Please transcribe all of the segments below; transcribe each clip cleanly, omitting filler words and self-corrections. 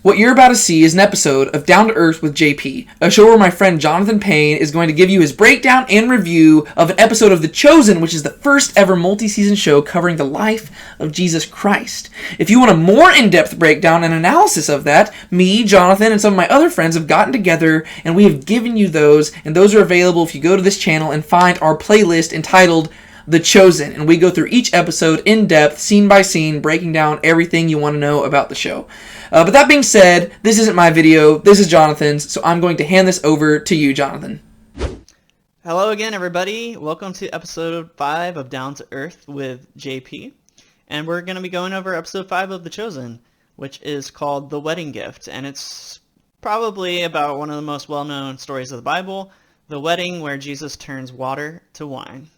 What you're about to see is an episode of Down to Earth with JP, a show where my friend Jonathan Payne is going to give you his breakdown and review of an episode of The Chosen, which is the first ever multi-season show covering the life of Jesus Christ. If you want a more in-depth breakdown and analysis of that, me, Jonathan, and some of my other friends have gotten together and we have given you those, and those are available if you go to this channel and find our playlist entitled The Chosen, and we go through each episode in depth, scene by scene, breaking down everything you want to know about the show. But that being said, this isn't my video, this is Jonathan's, so I'm going to hand this over to you, Jonathan. Hello again, everybody. Welcome to episode 5 of Down to Earth with JP. And we're going to be going over episode 5 of The Chosen, which is called The Wedding Gift. And it's probably about one of the most well-known stories of the Bible, the wedding where Jesus turns water to wine.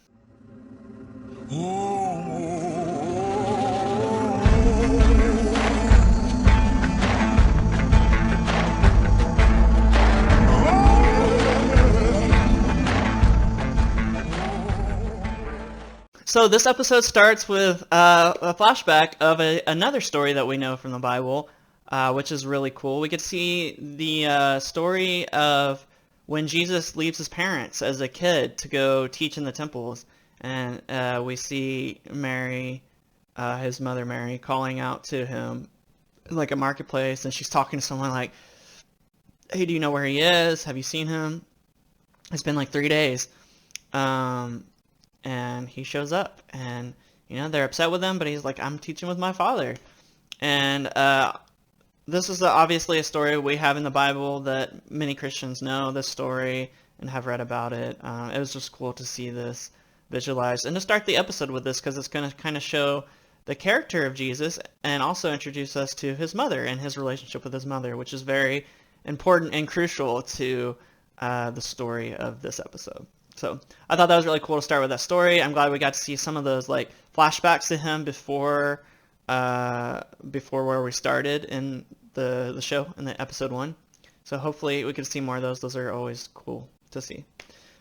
So this episode starts with a flashback of another story that we know from the Bible, which is really cool. We get to see the story of when Jesus leaves his parents as a kid to go teach in the temples. And we see Mary, his mother Mary, calling out to him like a marketplace, and she's talking to someone like, hey, do you know where he is? Have you seen him? It's been like 3 days. And he shows up, and they're upset with him, but he's like, I'm teaching with my father. And this is obviously a story we have in the Bible that many Christians know this story and have read about it. It was just cool to see this visualized, and to start the episode with this because it's going to kind of show the character of Jesus and also introduce us to his mother and his relationship with his mother, which is very important and crucial to the story of this episode. So I thought that was really cool to start with that story. I'm glad we got to see some of those like flashbacks to him before where we started in the show in the episode 1. So hopefully we can see more of those. Those are always cool to see.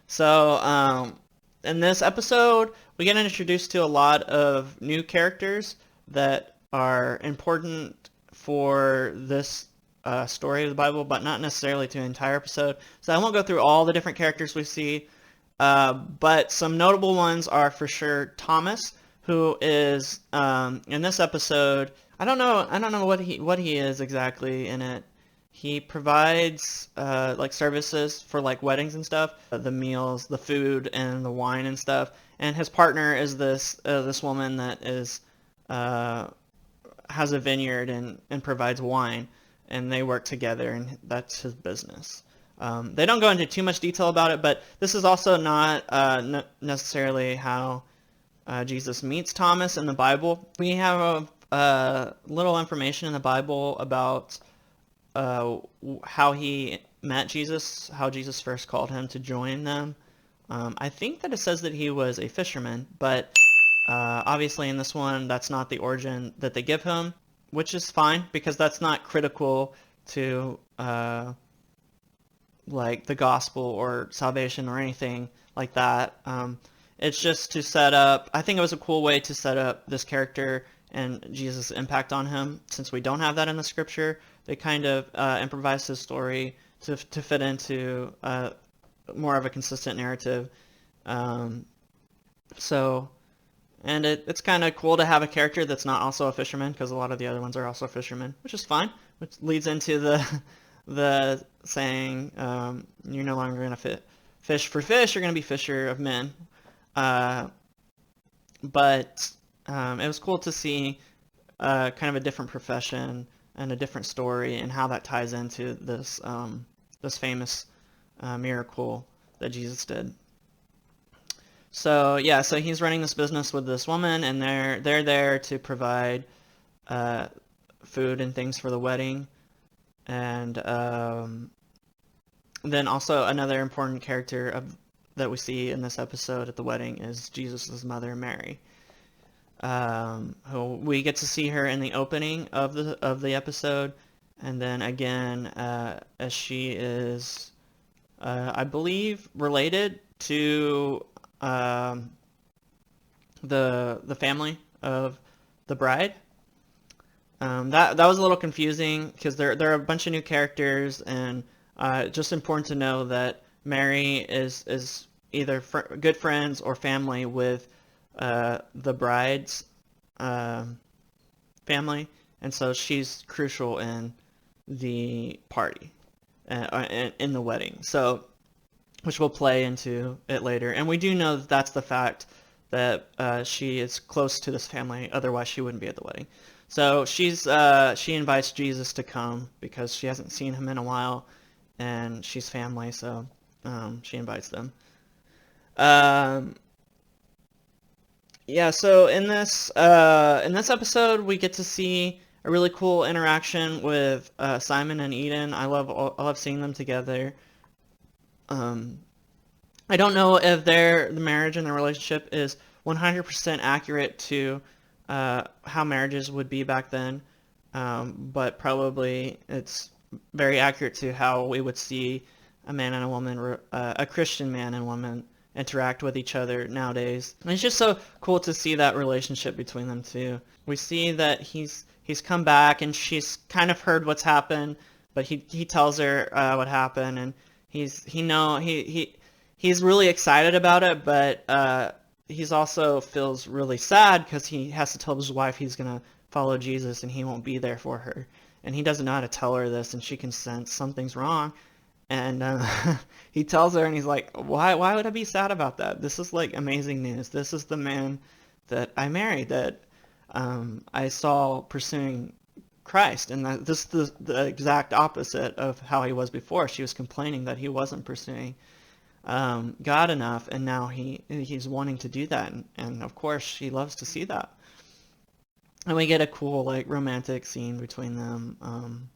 So in this episode, we get introduced to a lot of new characters that are important for this story of the Bible, but not necessarily to the entire episode. So I won't go through all the different characters we see. But some notable ones are for sure Thomas, who is in this episode. I don't know what he is exactly in it. He provides like services for like weddings and stuff, the meals, the food, and the wine and stuff. And his partner is this woman that is has a vineyard and provides wine, and they work together, and that's his business. They don't go into too much detail about it, but this is also not necessarily how Jesus meets Thomas in the Bible. We have a little information in the Bible about how he met Jesus, how Jesus first called him to join them. I think that it says that he was a fisherman, but obviously in this one, that's not the origin that they give him, which is fine because that's not critical to like the gospel or salvation or anything like that. It's just to set up, I think it was a cool way to set up this character and Jesus' impact on him. Since we don't have that in the scripture, they kind of improvised his story to fit into more of a consistent narrative. And it's kind of cool to have a character that's not also a fisherman, because a lot of the other ones are also fishermen, which is fine, which leads into the saying, you're no longer going to fish for fish, you're going to be fisher of men. But it was cool to see kind of a different profession and a different story and how that ties into this famous miracle that Jesus did. So yeah, so he's running this business with this woman, and they're there to provide food and things for the wedding. And then also another important character that we see in this episode at the wedding is Jesus' mother, Mary. Who we get to see her in the opening of the episode, and then again as she is, I believe, related to the family of the bride. That was a little confusing because there are a bunch of new characters, and just important to know that Mary is either good friends or family with the bride's family, and so she's crucial in the party, in the wedding. So, which will play into it later, and we do know that that's the fact that she is close to this family. Otherwise, she wouldn't be at the wedding. So she invites Jesus to come because she hasn't seen him in a while, and she's family, so she invites them. Yeah, so in this episode, we get to see a really cool interaction with Simon and Eden. I love seeing them together. I don't know if the marriage and the relationship is 100% accurate to how marriages would be back then, but probably it's very accurate to how we would see a man and a woman, a Christian man and woman, interact with each other nowadays. And it's just so cool to see that relationship between them two. We see that he's come back, and she's kind of heard what's happened, but he tells her what happened, and he's really excited about it, but he's also feels really sad because he has to tell his wife he's gonna follow Jesus and he won't be there for her, and he doesn't know how to tell her this, and she can sense something's wrong, and he tells her, and he's like, why would I be sad about that? This is like amazing news. This is the man that I married, that I saw pursuing Christ, and this is the exact opposite of how he was before. She was complaining that he wasn't pursuing God enough, and now he's wanting to do that, and of course she loves to see that. And we get a cool like romantic scene between them,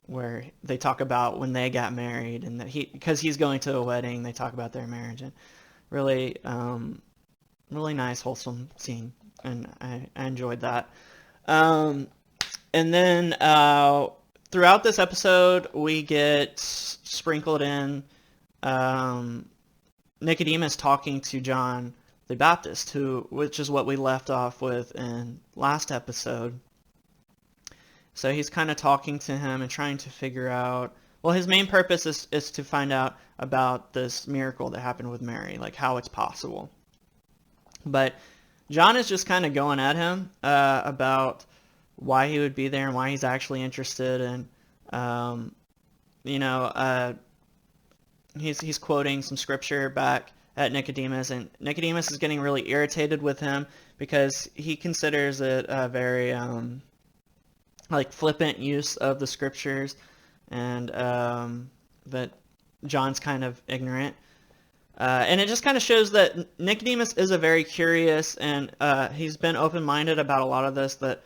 where they talk about when they got married, and that because he's going to a wedding, they talk about their marriage, and really really nice, wholesome scene, and I enjoyed that. And then throughout this episode, we get sprinkled in Nicodemus talking to John the Baptist, which is what we left off with in last episode. So he's kind of talking to him and trying to figure out, well, his main purpose is to find out about this miracle that happened with Mary, like how it's possible. But John is just kind of going at him about why he would be there and why he's actually interested, and he's quoting some scripture back at Nicodemus, and Nicodemus is getting really irritated with him because he considers it a very like flippant use of the scriptures, and that John's kind of ignorant. And it just kind of shows that Nicodemus is a very curious, and he's been open-minded about a lot of this, that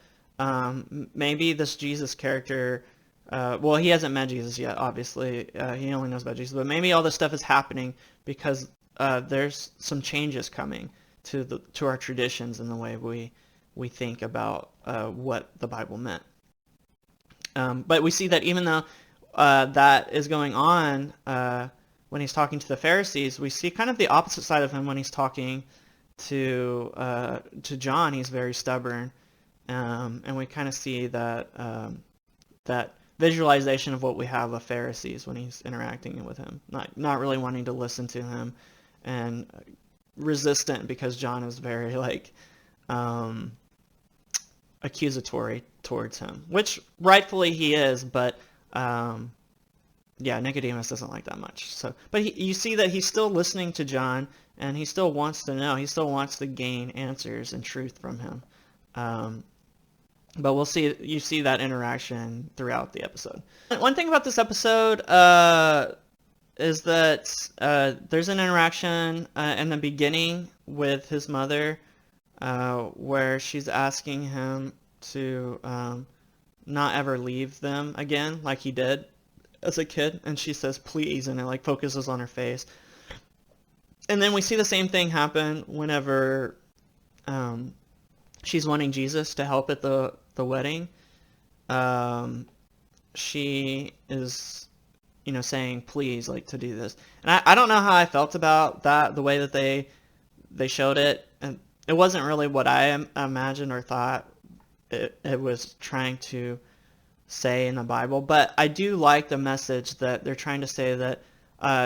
maybe this Jesus character, well, he hasn't met Jesus yet, obviously. He only knows about Jesus, but maybe all this stuff is happening because there's some changes coming to our traditions and the way we think about what the Bible meant. But we see that even though that is going on when he's talking to the Pharisees, we see kind of the opposite side of him when he's talking to John. He's very stubborn, and we kind of see that that visualization of what we have of Pharisees when he's interacting with him, not really wanting to listen to him, and resistant because John is very like accusatory towards him, which rightfully he is, but Nicodemus doesn't like that much. So, but you see that he's still listening to John, and he still wants to know. He still wants to gain answers and truth from him. But you see that interaction throughout the episode. One thing about this episode is that there's an interaction in the beginning with his mother where she's asking him to not ever leave them again like he did as a kid, and she says please, and it like focuses on her face. And then we see the same thing happen whenever she's wanting Jesus to help at the wedding. She is saying please, like, to do this, and I don't know how I felt about that, the way that they showed it, and it wasn't really what I imagined or thought it was trying to say in the Bible. But I do like the message that they're trying to say that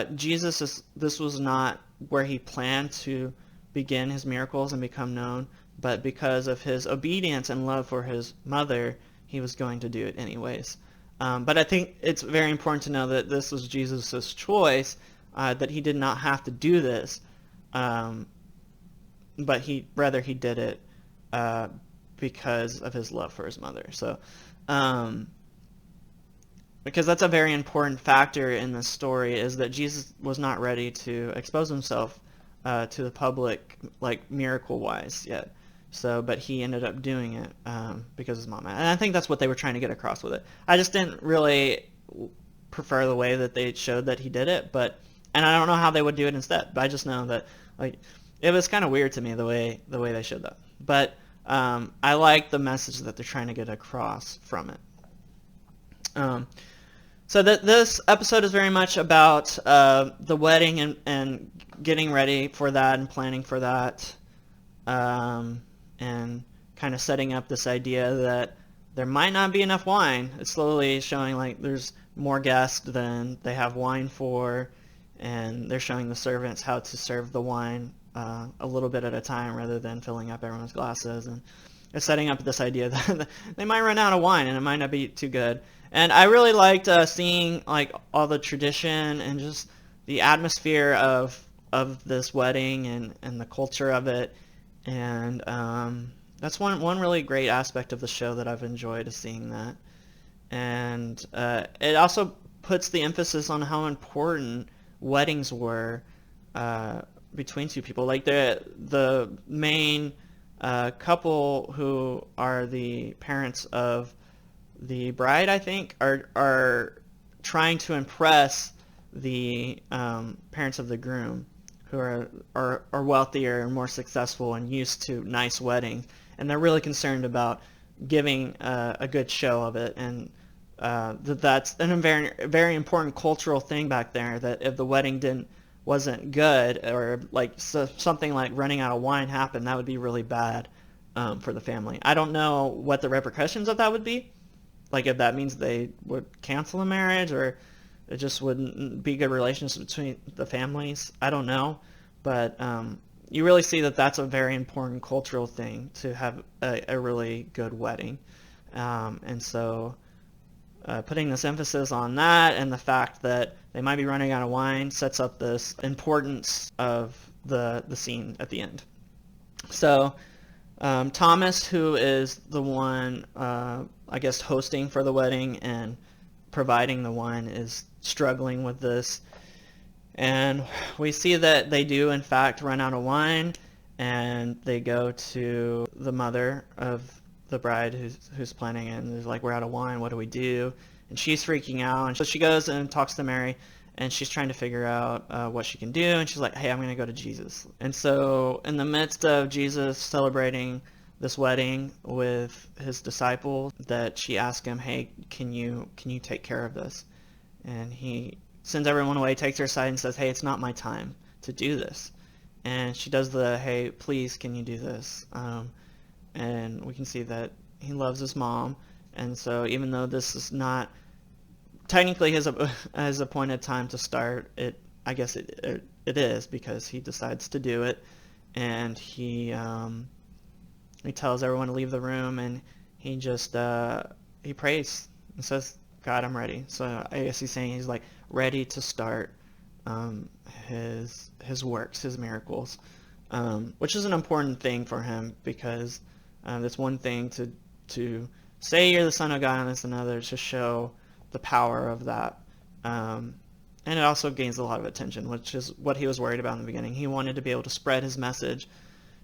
this was not where he planned to begin his miracles and become known, but because of his obedience and love for his mother, he was going to do it anyways. But I think it's very important to know that this was Jesus' choice, that he did not have to do this, but he did it because of his love for his mother. So, because that's a very important factor in this story, is that Jesus was not ready to expose himself to the public, like miracle-wise yet. So, but he ended up doing it because of his mom. And I think that's what they were trying to get across with it. I just didn't really prefer the way that they showed that he did it, and I don't know how they would do it instead. But I just know that, like, it was kind of weird to me the way they showed that. But I like the message that they're trying to get across from it. So this episode is very much about the wedding and getting ready for that and planning for that, and kind of setting up this idea that there might not be enough wine. It's slowly showing like there's more guests than they have wine for, and they're showing the servants how to serve the wine a little bit at a time rather than filling up everyone's glasses. And they're setting up this idea that they might run out of wine and it might not be too good. And I really liked seeing like all the tradition and just the atmosphere of this wedding and the culture of it. And that's one really great aspect of the show that I've enjoyed, is seeing that. And it also puts the emphasis on how important weddings were between two people. Like the main couple who are the parents of the bride, I think, are trying to impress the parents of the groom, who are wealthier and more successful and used to nice weddings, and they're really concerned about giving a good show of it. And that's a very, very important cultural thing back there, that if the wedding wasn't good, or like something like running out of wine happened, that would be really bad for the family. I don't know what the repercussions of that would be, like if that means they would cancel the marriage, or it just wouldn't be good relations between the families. I don't know, but you really see that that's a very important cultural thing, to have a really good wedding. And so putting this emphasis on that, and the fact that they might be running out of wine, sets up this importance of the scene at the end. So Thomas, who is the one, I guess, hosting for the wedding and providing the wine, is struggling with this. And we see that they do, in fact, run out of wine, and they go to the mother of the bride who's planning it, and they're like, we're out of wine, what do we do? And she's freaking out, and so she goes and talks to Mary, and she's trying to figure out what she can do, and she's like, hey, I'm going to go to Jesus. And so in the midst of Jesus celebrating this wedding with his disciples, that she asks him, hey, can you take care of this? And he sends everyone away, takes her aside, and says, hey, it's not my time to do this. And she does the, hey, please, can you do this? And we can see that he loves his mom, and so even though this is not technically his appointed time to start, I guess it is, because he decides to do it, and he tells everyone to leave the room, and he just he prays and says, God, I'm ready. So I guess he's saying he's like ready to start his works, his miracles, which is an important thing for him, because it's one thing to say you're the Son of God, and it's another to show the power of that. And it also gains a lot of attention, which is what he was worried about in the beginning. He wanted to be able to spread his message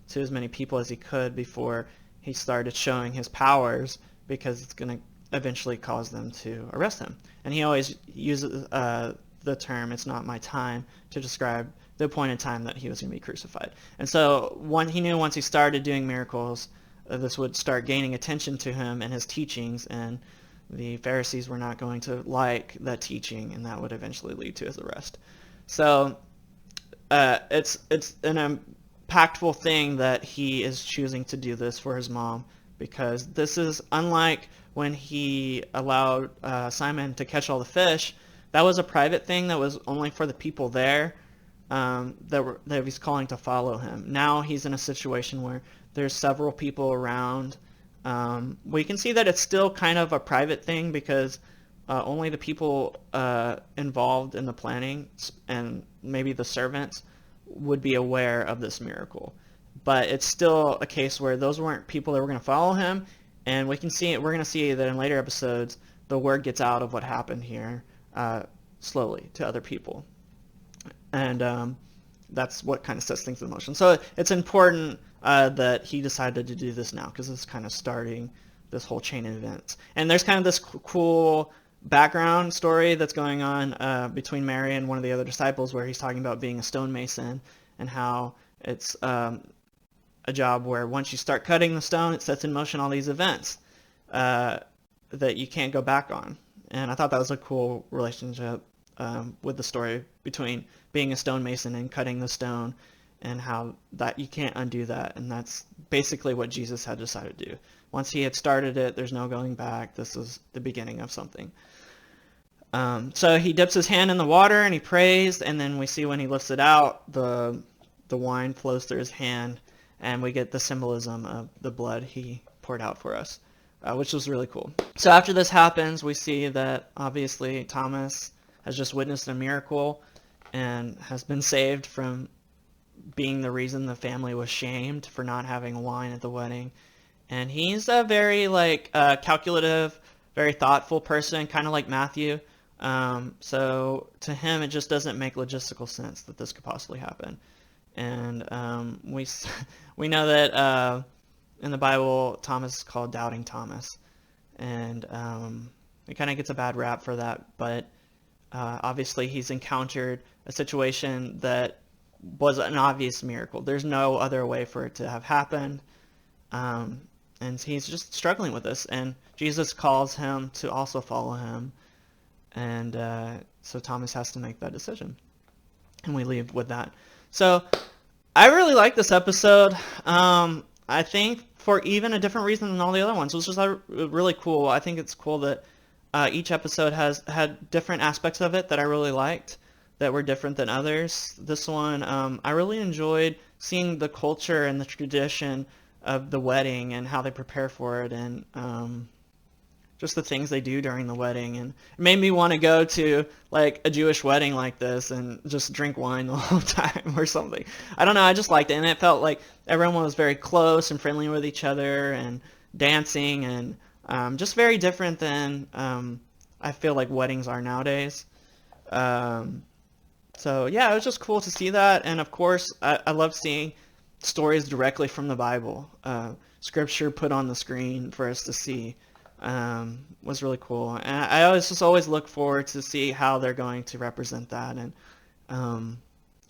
to as many people as he could before he started showing his powers, because it's going to eventually cause them to arrest him. And he always uses the term, it's not my time, to describe the appointed time that he was going to be crucified. And so he knew once he started doing miracles, this would start gaining attention to him and his teachings, and the Pharisees were not going to like that teaching, and that would eventually lead to his arrest. So it's an impactful thing that he is choosing to do this for his mom, because this is unlike when he allowed Simon to catch all the fish. That was a private thing that was only for the people there, that he's calling to follow him. Now he's in a situation where there's several people around. We can see that it's still kind of a private thing because only the people involved in the planning and maybe the servants would be aware of this miracle. But it's still a case where those weren't people that were going to follow him, and we're going to see that in later episodes the word gets out of what happened here slowly to other people. And that's what kind of sets things in motion. So it's important that he decided to do this now, because it's kind of starting this whole chain of events. And there's kind of this cool background story that's going on between Mary and one of the other disciples, where he's talking about being a stonemason and how it's a job where once you start cutting the stone, it sets in motion all these events that you can't go back on. And I thought that was a cool relationship with the story between being a stonemason and cutting the stone, and how that you can't undo that. And that's basically what Jesus had decided to do. Once he had started it, there's no going back. This is the beginning of something. So he dips his hand in the water and he prays, and then we see when he lifts it out, the wine flows through his hand, and we get the symbolism of the blood he poured out for us, which was really cool. So after this happens, we see that obviously Thomas has just witnessed a miracle and has been saved from being the reason the family was shamed for not having wine at the wedding. And he's a very calculative, very thoughtful person, kind of like Matthew. So to him, it just doesn't make logistical sense that this could possibly happen. And we know that in the Bible, Thomas is called Doubting Thomas, and he kind of gets a bad rap for that. But obviously, he's encountered a situation that was an obvious miracle. There's no other way for it to have happened, and he's just struggling with this. And Jesus calls him to also follow him, and so Thomas has to make that decision. And we leave with that. So I really like this episode. I think for even a different reason than all the other ones. It was just really cool. I think it's cool that each episode had different aspects of it that I really liked, that were different than others. This one, I really enjoyed seeing the culture and the tradition of the wedding and how they prepare for it, and just the things they do during the wedding. And it made me want to go to like a Jewish wedding like this and just drink wine the whole time or something. I don't know, I just liked it, and it felt like everyone was very close and friendly with each other and dancing, and just very different than I feel like weddings are nowadays. So yeah, it was just cool to see that. And of course, I love seeing stories directly from the Bible, scripture put on the screen for us to see. Was really cool, and I always look forward to see how they're going to represent that. And I'm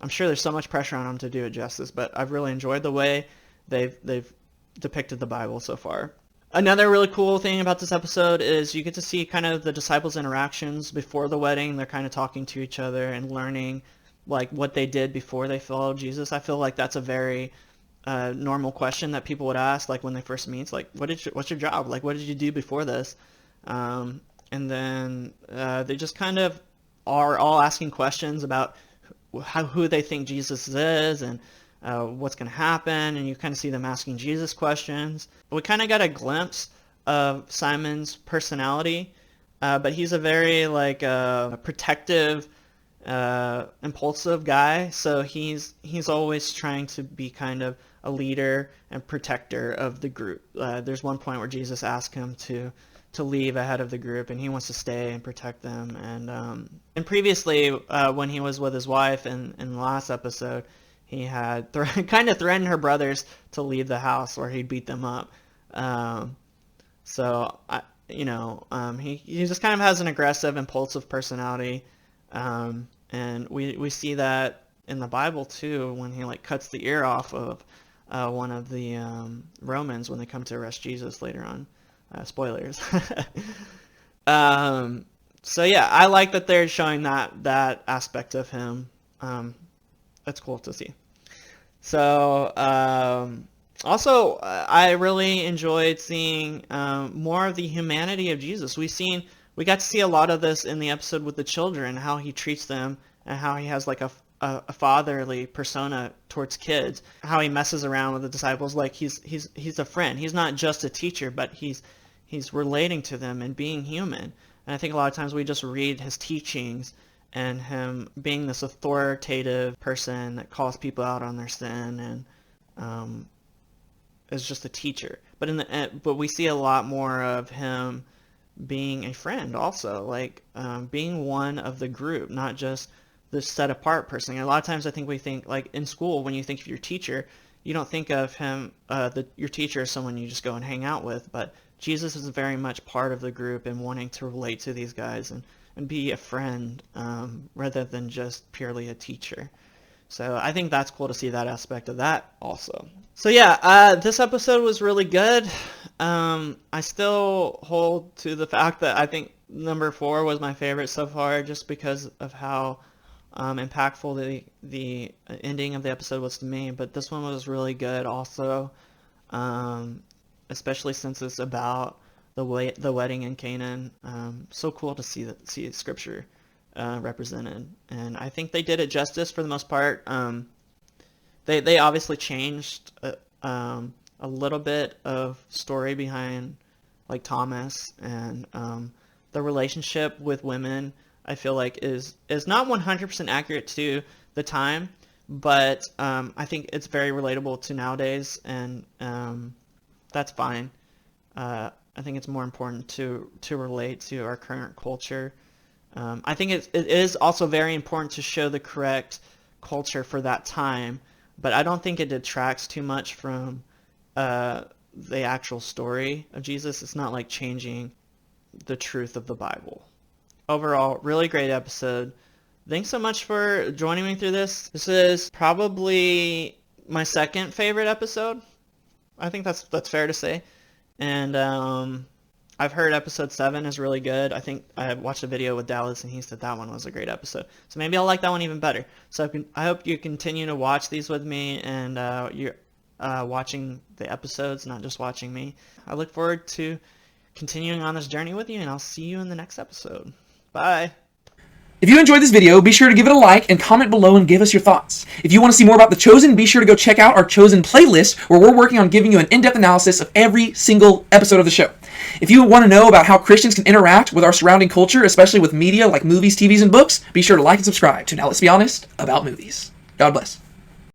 sure there's so much pressure on them to do it justice, but I've really enjoyed the way they've depicted the Bible so far. Another really cool thing about this episode is you get to see kind of the disciples' interactions before the wedding. They're kind of talking to each other and learning like what they did before they followed Jesus. I feel like that's a very normal question that people would ask, like when they first meet. It's like, what's your job? Like, what did you do before this? And then they just kind of are all asking questions about who they think Jesus is, and what's going to happen, and you kind of see them asking Jesus questions. We kind of got a glimpse of Simon's personality, but he's a very protective, impulsive guy. So he's always trying to be kind of a leader and protector of the group. There's one point where Jesus asked him to leave ahead of the group, and he wants to stay and protect them. And previously, when he was with his wife in the last episode, he had kind of threatened her brothers to leave the house or he'd beat them up. He just kind of has an aggressive, impulsive personality. And we see that in the Bible too, when he cuts the ear off of one of the Romans when they come to arrest Jesus later on. Spoilers. So yeah, I like that they're showing that aspect of him. That's cool to see. So Also, I really enjoyed seeing more of the humanity of Jesus. We got to see a lot of this in the episode with the children, how he treats them, and how he has like a fatherly persona towards kids. How he messes around with the disciples, like he's a friend. He's not just a teacher, but he's relating to them and being human. And I think a lot of times we just read his teachings and him being this authoritative person that calls people out on their sin and is just a teacher. But we see a lot more of him being a friend also, like being one of the group, not just this set apart person. And a lot of times I think we think, like in school, when you think of your teacher, you don't think of him, your teacher as someone you just go and hang out with, but Jesus is very much part of the group and wanting to relate to these guys and be a friend rather than just purely a teacher. So I think that's cool to see that aspect of that also. So yeah, this episode was really good. I still hold to the fact that I think number 4 was my favorite so far, just because of how impactful the ending of the episode was to me. But this one was really good also, especially since it's about the wedding in Canaan. So cool to see Scripture represented, and I think they did it justice for the most part. They obviously changed a little bit of story behind like Thomas and the relationship with women. I feel like is not 100% accurate to the time, but I think it's very relatable to nowadays, and that's fine. I think it's more important to relate to our current culture. I think it is also very important to show the correct culture for that time, but I don't think it detracts too much from the actual story of Jesus. It's not like changing the truth of the Bible. Overall, really great episode. Thanks so much for joining me through this. This is probably my second favorite episode. I think that's fair to say. And I've heard episode 7 is really good. I think I watched a video with Dallas and he said that one was a great episode. So maybe I'll like that one even better. So I hope you continue to watch these with me and you're watching the episodes, not just watching me. I look forward to continuing on this journey with you, and I'll see you in the next episode. Bye. If you enjoyed this video, be sure to give it a like and comment below and give us your thoughts. If you want to see more about The Chosen, be sure to go check out our Chosen playlist, where we're working on giving you an in-depth analysis of every single episode of the show. If you want to know about how Christians can interact with our surrounding culture, especially with media like movies, TVs, and books, be sure to like and subscribe to Now Let's Be Honest About Movies. God bless.